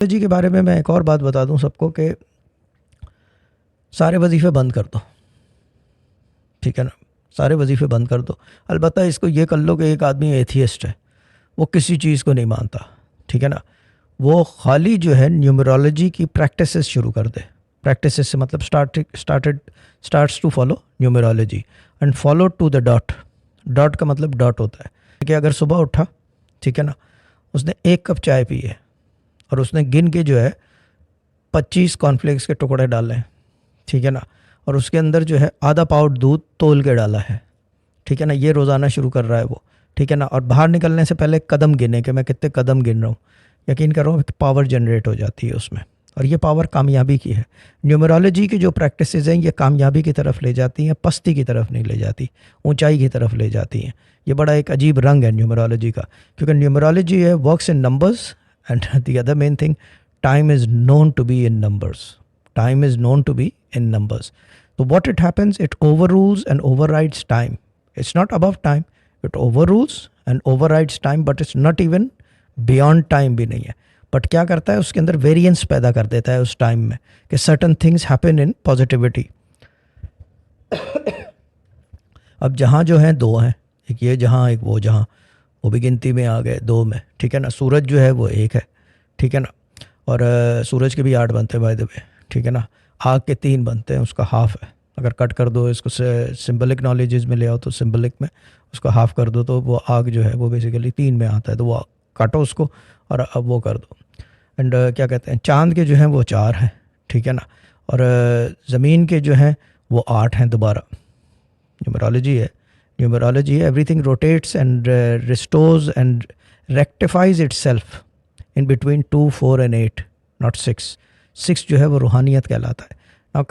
जी के बारे में मैं एक और बात बता दूं सबको कि सारे वजीफ़े बंद कर दो, ठीक है ना, सारे वजीफ़े बंद कर दो। अलबत्ता इसको ये कर लो कि एक आदमी एथियस्ट है, वो किसी चीज़ को नहीं मानता, ठीक है ना, वो खाली जो है न्यूमरोलॉजी की प्रैक्टिसेस शुरू कर दे। प्रैक्टिसेस से मतलब starts to follow numerology and follow to the dot. Dot का मतलब डॉट होता है कि अगर सुबह उठा, ठीक है ना, उसने 1 कप चाय पी है और उसने गिन के जो है 25 कॉर्नफ्लेक्स के टुकड़े डाले हैं, ठीक है ना, और उसके अंदर जो है आधा पाउड दूध तोल के डाला है, ठीक है ना, ये रोज़ाना शुरू कर रहा है वो, ठीक है ना, और बाहर निकलने से पहले कदम गिने कि मैं कितने कदम गिन रहा हूँ। यकीन करो पावर जनरेट हो जाती है उसमें, और ये पावर कामयाबी की है। न्यूमरोलॉजी की जो प्रैक्टिसेस हैं ये कामयाबी की तरफ ले जाती हैं, पस्ती की तरफ नहीं ले जाती, ऊंचाई की तरफ ले जाती हैं। ये बड़ा एक अजीब रंग है न्यूमरोलॉजी का, क्योंकि न्यूमरोलॉजी है works in numbers and the other main thing, time is known to be in numbers. Time is known to be in numbers. So what it happens, it overrules and overrides time. It's not above time, it overrules and overrides time, but it's not even beyond time भी नहीं है. But क्या करता है, उसके अंदर variance पैदा कर देता है उस टाइम में कि certain things happen in positivity. अब जहाँ जो हैं 2 हैं, एक ये जहाँ एक वो जहाँ, वो भी गिनती में आ गए 2 में, ठीक है ना। सूरज जो है वो 1 है, ठीक है ना, और सूरज के भी 8 बनते हैं बाय द वे, ठीक है ना। आग के 3 बनते हैं, उसका हाफ है। अगर कट कर दो इसको सिंबलिक नॉलेजेस में ले आओ तो सिंबलिक में उसको हाफ कर दो तो वो आग जो है वो बेसिकली 3 में आता है, तो वो काटो उसको और अब वो कर दो। एंड क्या कहते हैं, चांद के जो हैं वो 4 हैं, ठीक है ना, और ज़मीन के जो हैं वो 8 हैं। दोबारा न्यूमरोलॉजी है, न्यूमरोलॉजी है, everything rotates and restores and rectifies itself in between 2, 4 and 8, not 6. 6 जो है वो रूहानियत कहलाता है। Now